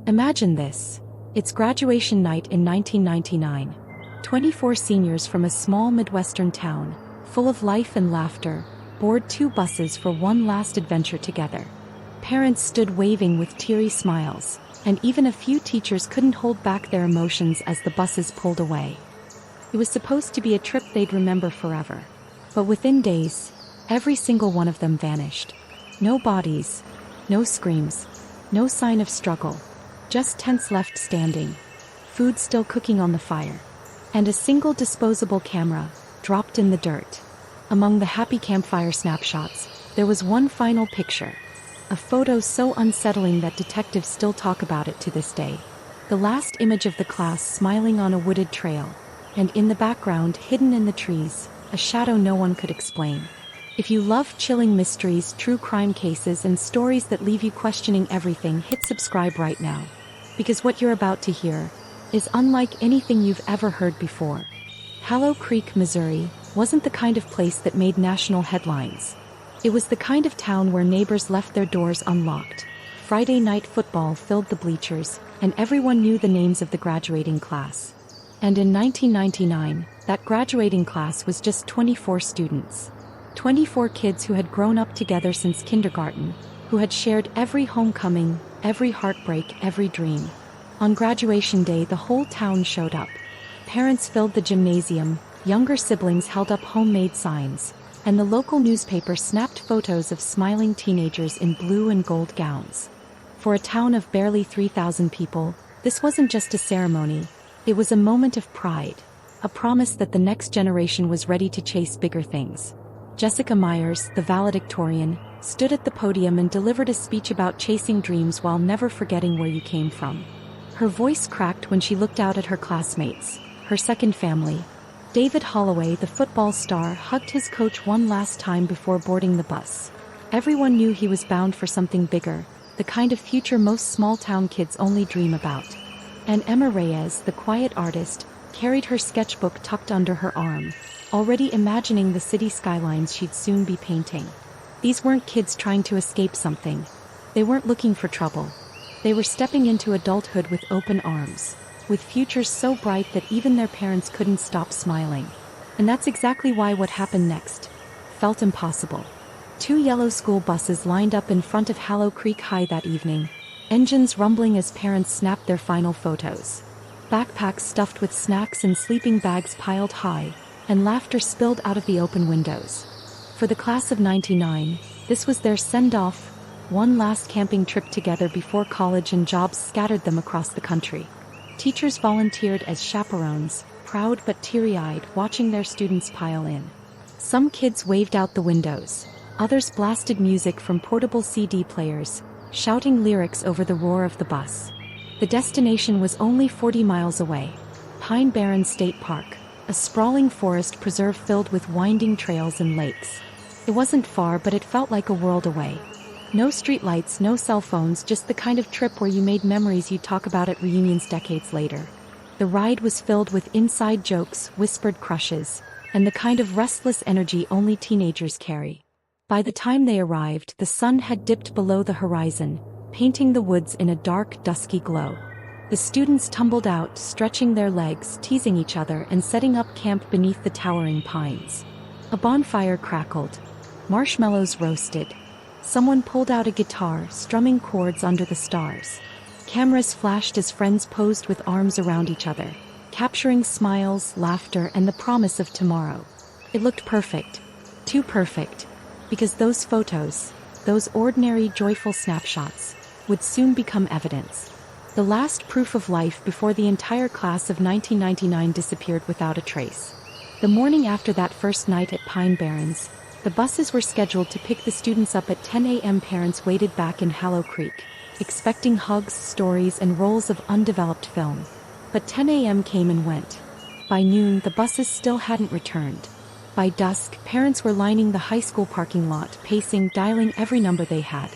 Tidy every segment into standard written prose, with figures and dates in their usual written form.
Imagine this. It's graduation night in 1999. 24 seniors from a small Midwestern town, full of life and laughter, board two buses for one last adventure together. Parents stood waving with teary smiles, and even a few teachers couldn't hold back their emotions as the buses pulled away. It was supposed to be a trip they'd remember forever. But within days, every single one of them vanished. No bodies, no screams, no sign of struggle, just tents left standing, food still cooking on the fire, and a single disposable camera dropped in the dirt. Among the happy campfire snapshots, there was one final picture. A photo so unsettling that detectives still talk about it to this day. The last image of the class smiling on a wooded trail, and in the background, hidden in the trees, a shadow no one could explain. If you love chilling mysteries, true crime cases, and stories that leave you questioning everything, hit subscribe right now. Because what you're about to hear is unlike anything you've ever heard before. Hollow Creek, Missouri, wasn't the kind of place that made national headlines. It was the kind of town where neighbors left their doors unlocked. Friday night football filled the bleachers, and everyone knew the names of the graduating class. And in 1999, that graduating class was just 24 students. 24 kids who had grown up together since kindergarten, who had shared every homecoming, every heartbreak, every dream. On graduation day, the whole town showed up. Parents filled the gymnasium, younger siblings held up homemade signs, and the local newspaper snapped photos of smiling teenagers in blue and gold gowns. For a town of barely 3,000 people, this wasn't just a ceremony, it was a moment of pride, a promise that the next generation was ready to chase bigger things. Jessica Myers, the valedictorian, stood at the podium and delivered a speech about chasing dreams while never forgetting where you came from. Her voice cracked when she looked out at her classmates, her second family. David Holloway, the football star, hugged his coach one last time before boarding the bus. Everyone knew he was bound for something bigger, the kind of future most small-town kids only dream about. And Emma Reyes, the quiet artist, carried her sketchbook tucked under her arm, already imagining the city skylines she'd soon be painting. These weren't kids trying to escape something. They weren't looking for trouble. They were stepping into adulthood with open arms, with futures so bright that even their parents couldn't stop smiling. And that's exactly why what happened next felt impossible. Two yellow school buses lined up in front of Hollow Creek High that evening, engines rumbling as parents snapped their final photos. Backpacks stuffed with snacks and sleeping bags piled high, and laughter spilled out of the open windows. For the class of '99, this was their send-off, one last camping trip together before college and jobs scattered them across the country. Teachers volunteered as chaperones, proud but teary-eyed, watching their students pile in. Some kids waved out the windows, others blasted music from portable CD players, shouting lyrics over the roar of the bus. The destination was only 40 miles away. Pine Barrens State Park, a sprawling forest preserve filled with winding trails and lakes. It wasn't far, but it felt like a world away. No streetlights, no cell phones, just the kind of trip where you made memories you'd talk about at reunions decades later. The ride was filled with inside jokes, whispered crushes, and the kind of restless energy only teenagers carry. By the time they arrived, the sun had dipped below the horizon, painting the woods in a dark, dusky glow. The students tumbled out, stretching their legs, teasing each other, and setting up camp beneath the towering pines. A bonfire crackled. Marshmallows roasted. Someone pulled out a guitar, strumming chords under the stars. Cameras flashed as friends posed with arms around each other, capturing smiles, laughter, and the promise of tomorrow. It looked perfect. Too perfect. Because those photos, those ordinary, joyful snapshots, would soon become evidence. The last proof of life before the entire class of 1999 disappeared without a trace. The morning after that first night at Pine Barrens, the buses were scheduled to pick the students up at 10 a.m. Parents waited back in Hollow Creek, expecting hugs, stories, and rolls of undeveloped film. But 10 a.m. came and went. By noon, the buses still hadn't returned. By dusk, parents were lining the high school parking lot, pacing, dialing every number they had.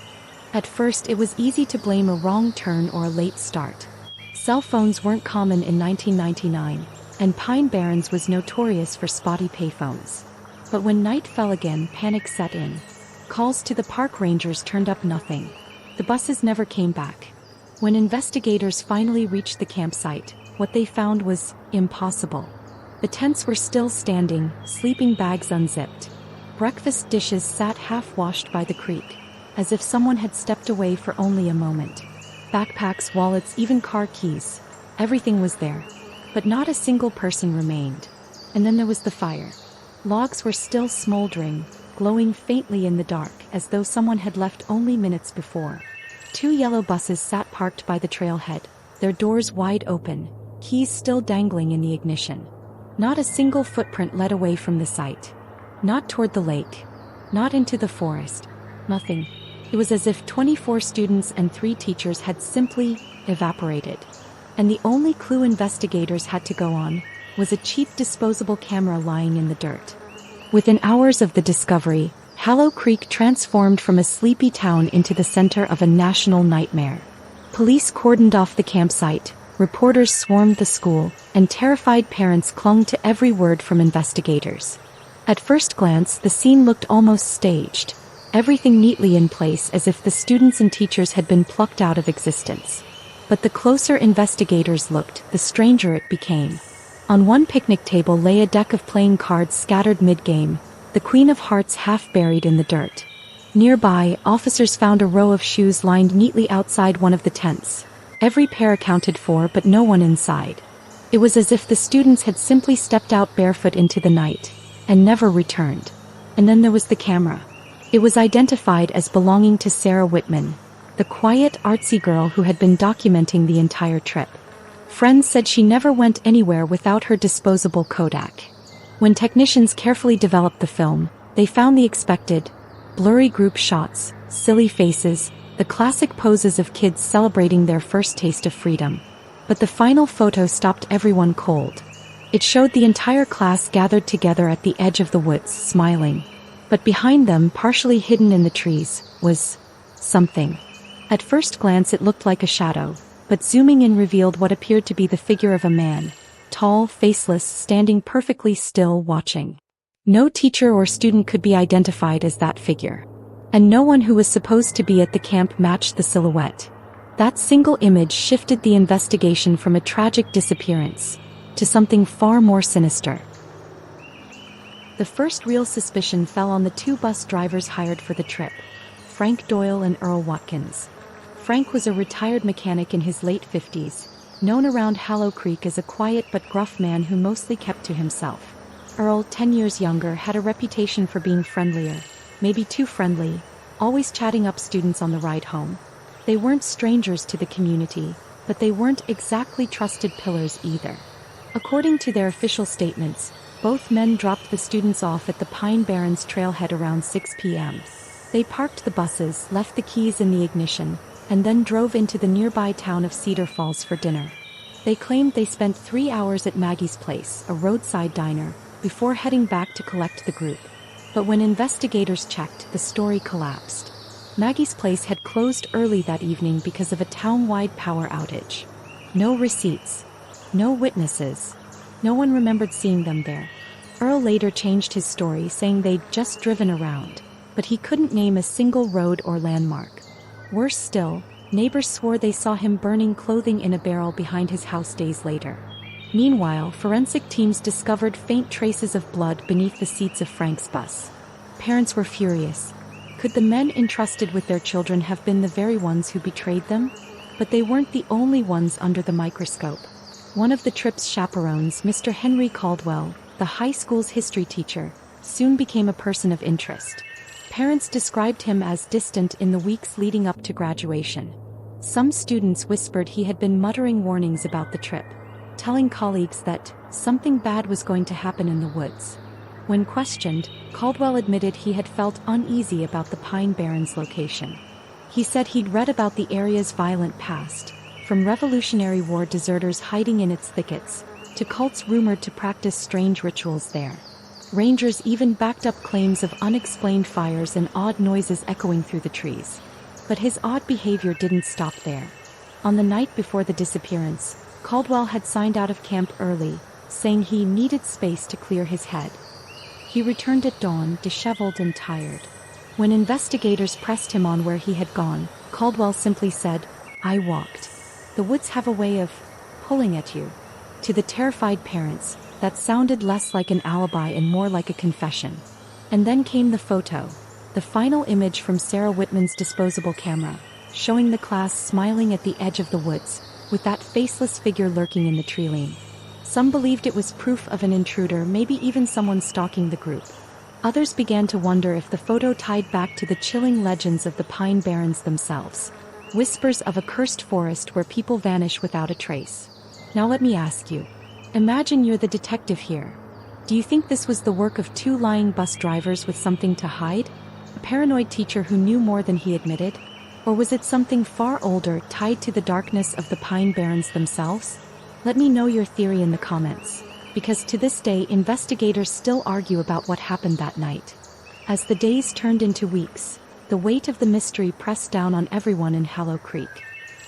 At first, it was easy to blame a wrong turn or a late start. Cell phones weren't common in 1999, and Pine Barrens was notorious for spotty payphones. But when night fell again, panic set in. Calls to the park rangers turned up nothing. The buses never came back. When investigators finally reached the campsite, what they found was impossible. The tents were still standing, sleeping bags unzipped. Breakfast dishes sat half-washed by the creek, as if someone had stepped away for only a moment. Backpacks, wallets, even car keys. Everything was there. But not a single person remained. And then there was the fire. Logs were still smoldering, glowing faintly in the dark, as though someone had left only minutes before. 2 yellow buses sat parked by the trailhead, their doors wide open, keys still dangling in the ignition. Not a single footprint led away from the site. Not toward the lake. Not into the forest. Nothing. It was as if 24 students and 3 teachers had simply evaporated. And the only clue investigators had to go on was a cheap disposable camera lying in the dirt. Within hours of the discovery, Hallow Creek transformed from a sleepy town into the center of a national nightmare. Police cordoned off the campsite, reporters swarmed the school, and terrified parents clung to every word from investigators. At first glance, the scene looked almost staged, everything neatly in place as if the students and teachers had been plucked out of existence. But the closer investigators looked, the stranger it became. On one picnic table lay a deck of playing cards scattered mid-game, the Queen of Hearts half buried in the dirt. Nearby, officers found a row of shoes lined neatly outside one of the tents. Every pair accounted for, but no one inside. It was as if the students had simply stepped out barefoot into the night, and never returned. And then there was the camera. It was identified as belonging to Sarah Whitman, the quiet, artsy girl who had been documenting the entire trip. Friends said she never went anywhere without her disposable Kodak. When technicians carefully developed the film, they found the expected: blurry group shots, silly faces, the classic poses of kids celebrating their first taste of freedom. But the final photo stopped everyone cold. It showed the entire class gathered together at the edge of the woods, smiling. But behind them, partially hidden in the trees, was something. At first glance it looked like a shadow, but zooming in revealed what appeared to be the figure of a man, tall, faceless, standing perfectly still, watching. No teacher or student could be identified as that figure. And no one who was supposed to be at the camp matched the silhouette. That single image shifted the investigation from a tragic disappearance to something far more sinister. The first real suspicion fell on the 2 bus drivers hired for the trip, Frank Doyle and Earl Watkins. Frank was a retired mechanic in his late 50s, known around Hallow Creek as a quiet but gruff man who mostly kept to himself. Earl, 10 years younger, had a reputation for being friendlier, maybe too friendly, always chatting up students on the ride home. They weren't strangers to the community, but they weren't exactly trusted pillars either. According to their official statements, both men dropped the students off at the Pine Barrens trailhead around 6 p.m. They parked the buses, left the keys in the ignition, and then drove into the nearby town of Cedar Falls for dinner. They claimed they spent 3 hours at Maggie's Place, a roadside diner, before heading back to collect the group. But when investigators checked, the story collapsed. Maggie's Place had closed early that evening because of a town-wide power outage. No receipts. No witnesses. No one remembered seeing them there. Earl later changed his story, saying they'd just driven around, but he couldn't name a single road or landmark. Worse still, neighbors swore they saw him burning clothing in a barrel behind his house days later. Meanwhile, forensic teams discovered faint traces of blood beneath the seats of Frank's bus. Parents were furious. Could the men entrusted with their children have been the very ones who betrayed them? But they weren't the only ones under the microscope. One of the trip's chaperones, Mr. Henry Caldwell, the high school's history teacher, soon became a person of interest. Parents described him as distant in the weeks leading up to graduation. Some students whispered he had been muttering warnings about the trip, telling colleagues that something bad was going to happen in the woods. When questioned, Caldwell admitted he had felt uneasy about the Pine Barrens location. He said he'd read about the area's violent past, from Revolutionary War deserters hiding in its thickets, to cults rumored to practice strange rituals there. Rangers even backed up claims of unexplained fires and odd noises echoing through the trees. But his odd behavior didn't stop there. On the night before the disappearance, Caldwell had signed out of camp early, saying he needed space to clear his head. He returned at dawn, disheveled and tired. When investigators pressed him on where he had gone, Caldwell simply said, "I walked." The woods have a way of pulling at you. To the terrified parents, that sounded less like an alibi and more like a confession. And then came the photo. The final image from Sarah Whitman's disposable camera, showing the class smiling at the edge of the woods, with that faceless figure lurking in the tree line. Some believed it was proof of an intruder, maybe even someone stalking the group. Others began to wonder if the photo tied back to the chilling legends of the Pine Barrens themselves. Whispers of a cursed forest where people vanish without a trace. Now let me ask you. Imagine you're the detective here. Do you think this was the work of two lying bus drivers with something to hide? A paranoid teacher who knew more than he admitted? Or was it something far older, tied to the darkness of the Pine Barrens themselves? Let me know your theory in the comments, because to this day investigators still argue about what happened that night. As the days turned into weeks, the weight of the mystery pressed down on everyone in Hallow Creek.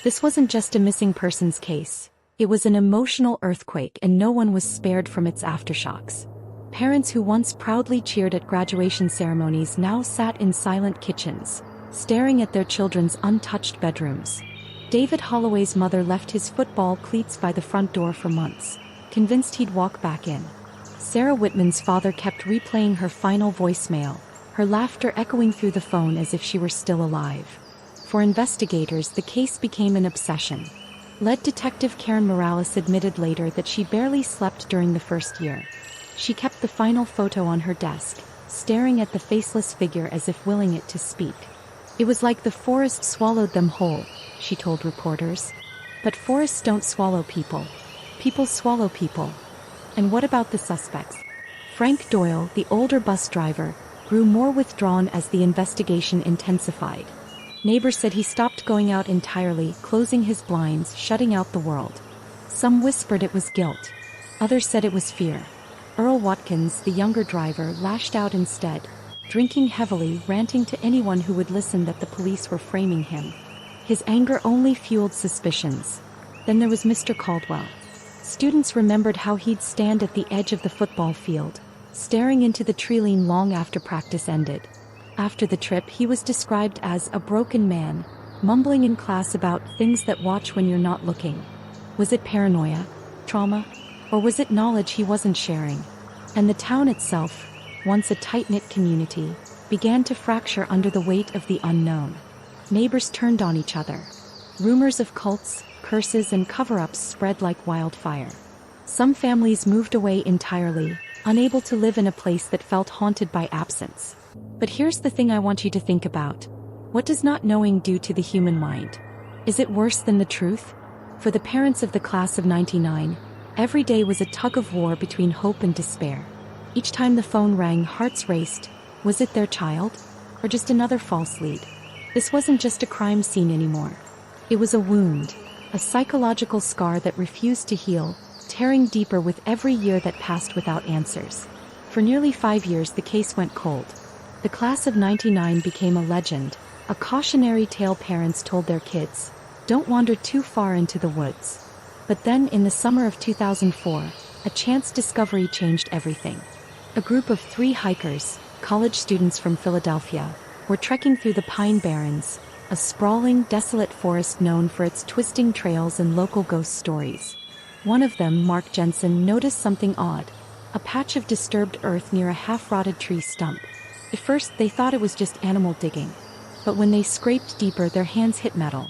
This wasn't just a missing persons case. It was an emotional earthquake, and no one was spared from its aftershocks. Parents who once proudly cheered at graduation ceremonies now sat in silent kitchens, staring at their children's untouched bedrooms. David Holloway's mother left his football cleats by the front door for months, convinced he'd walk back in. Sarah Whitman's father kept replaying her final voicemail, her laughter echoing through the phone as if she were still alive. For investigators, the case became an obsession. Lead detective Karen Morales admitted later that she barely slept during the first year. She kept the final photo on her desk, staring at the faceless figure as if willing it to speak. It was like the forest swallowed them whole, she told reporters. But forests don't swallow people. People swallow people. And what about the suspects? Frank Doyle, the older bus driver, grew more withdrawn as the investigation intensified. Neighbors said he stopped going out entirely, closing his blinds, shutting out the world. Some whispered it was guilt. Others said it was fear. Earl Watkins, the younger driver, lashed out instead, drinking heavily, ranting to anyone who would listen that the police were framing him. His anger only fueled suspicions. Then there was Mr. Caldwell. Students remembered how he'd stand at the edge of the football field, staring into the tree line long after practice ended. After the trip, he was described as a broken man, mumbling in class about things that watch when you're not looking. Was it paranoia? Trauma? Or was it knowledge he wasn't sharing? And the town itself, once a tight-knit community, began to fracture under the weight of the unknown. Neighbors turned on each other. Rumors of cults, curses, and cover-ups spread like wildfire. Some families moved away entirely, unable to live in a place that felt haunted by absence. But here's the thing I want you to think about. What does not knowing do to the human mind? Is it worse than the truth? For the parents of the class of '99, every day was a tug-of-war between hope and despair. Each time the phone rang, hearts raced. Was it their child? Or just another false lead? This wasn't just a crime scene anymore. It was a wound, a psychological scar that refused to heal, tearing deeper with every year that passed without answers. For nearly 5 years the case went cold. The class of '99 became a legend, a cautionary tale parents told their kids. Don't wander too far into the woods. But then, in the summer of 2004, a chance discovery changed everything. A group of 3 hikers, college students from Philadelphia, were trekking through the Pine Barrens, a sprawling, desolate forest known for its twisting trails and local ghost stories. One of them, Mark Jensen, noticed something odd, a patch of disturbed earth near a half-rotted tree stump. At first, they thought it was just animal digging. But when they scraped deeper, their hands hit metal.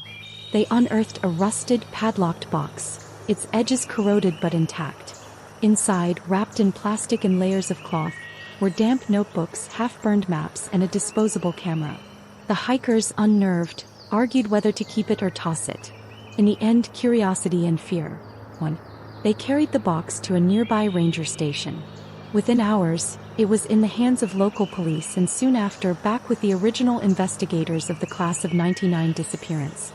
They unearthed a rusted, padlocked box, its edges corroded but intact. Inside, wrapped in plastic and layers of cloth, were damp notebooks, half-burned maps, and a disposable camera. The hikers, unnerved, argued whether to keep it or toss it. In the end, curiosity and fear won. They carried the box to a nearby ranger station. Within hours, it was in the hands of local police, and soon after back with the original investigators of the class of '99 disappearance.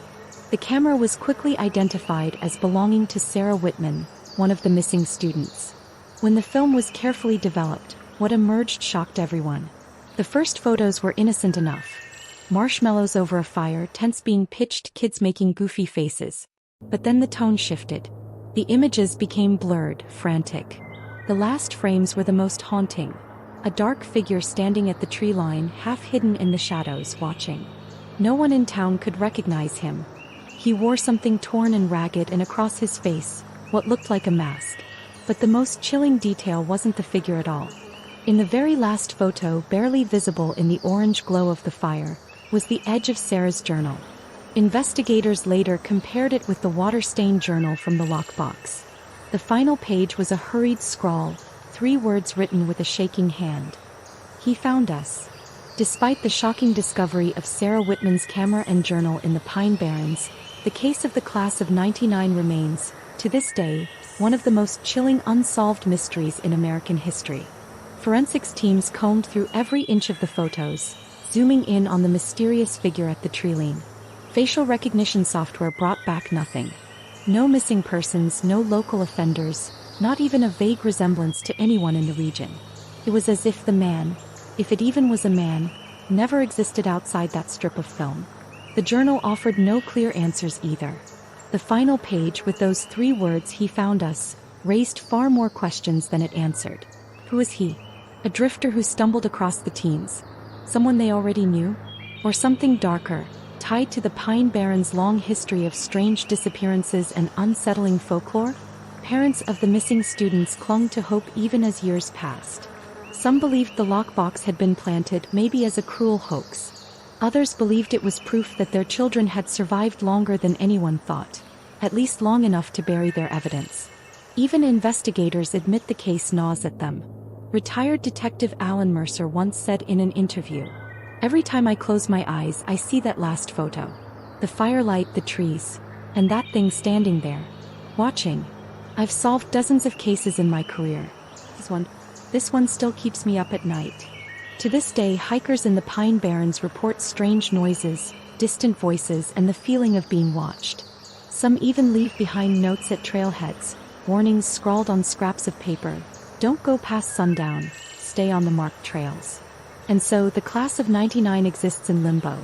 The camera was quickly identified as belonging to Sarah Whitman, one of the missing students. When the film was carefully developed, what emerged shocked everyone. The first photos were innocent enough. Marshmallows over a fire, tents being pitched, kids making goofy faces. But then the tone shifted. The images became blurred, frantic. The last frames were the most haunting. A dark figure standing at the tree line, half hidden in the shadows, watching. No one in town could recognize him. He wore something torn and ragged, and across his face, what looked like a mask. But the most chilling detail wasn't the figure at all. In the very last photo, barely visible in the orange glow of the fire, was the edge of Sarah's journal. Investigators later compared it with the water-stained journal from the lockbox. The final page was a hurried scrawl, 3 words written with a shaking hand. "He found us." Despite the shocking discovery of Sarah Whitman's camera and journal in the Pine Barrens, the case of the class of '99 remains, to this day, one of the most chilling unsolved mysteries in American history. Forensics teams combed through every inch of the photos, zooming in on the mysterious figure at the tree line. Facial recognition software brought back nothing. No missing persons, no local offenders, not even a vague resemblance to anyone in the region. It was as if the man, if it even was a man, never existed outside that strip of film. The journal offered no clear answers either. The final page, with those 3 words, "He found us," raised far more questions than it answered. Who was he? A drifter who stumbled across the teens? Someone they already knew? Or something darker, tied to the Pine Barrens' long history of strange disappearances and unsettling folklore? Parents of the missing students clung to hope even as years passed. Some believed the lockbox had been planted, maybe as a cruel hoax. Others believed it was proof that their children had survived longer than anyone thought, at least long enough to bury their evidence. Even investigators admit the case gnaws at them. Retired Detective Alan Mercer once said in an interview, "Every time I close my eyes, I see that last photo. The firelight, the trees, and that thing standing there, watching. I've solved dozens of cases in my career. This one still keeps me up at night." To this day, hikers in the Pine Barrens report strange noises, distant voices, and the feeling of being watched. Some even leave behind notes at trailheads, warnings scrawled on scraps of paper: "Don't go past sundown, stay on the marked trails." And so, the class of '99 exists in limbo.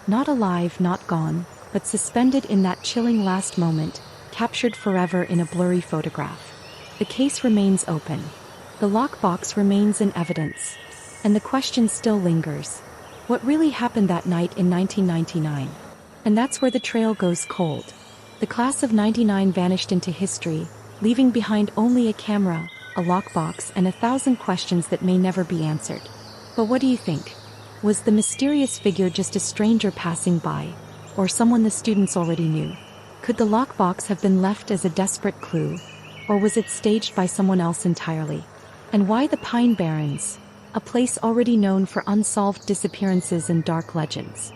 Not alive, not gone, but suspended in that chilling last moment, captured forever in a blurry photograph. The case remains open. The lockbox remains in evidence. And the question still lingers. What really happened that night in 1999? And that's where the trail goes cold. The class of '99 vanished into history, leaving behind only a camera, a lockbox, and 1,000 questions that may never be answered. But what do you think? Was the mysterious figure just a stranger passing by, or someone the students already knew? Could the lockbox have been left as a desperate clue, or was it staged by someone else entirely? And why the Pine Barrens, a place already known for unsolved disappearances and dark legends?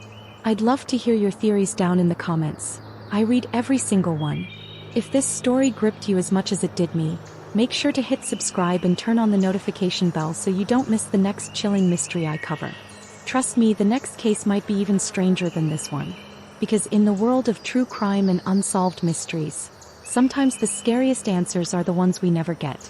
I'd love to hear your theories down in the comments. I read every single one. If this story gripped you as much as it did me, make sure to hit subscribe and turn on the notification bell so you don't miss the next chilling mystery I cover. Trust me, the next case might be even stranger than this one. Because in the world of true crime and unsolved mysteries, sometimes the scariest answers are the ones we never get.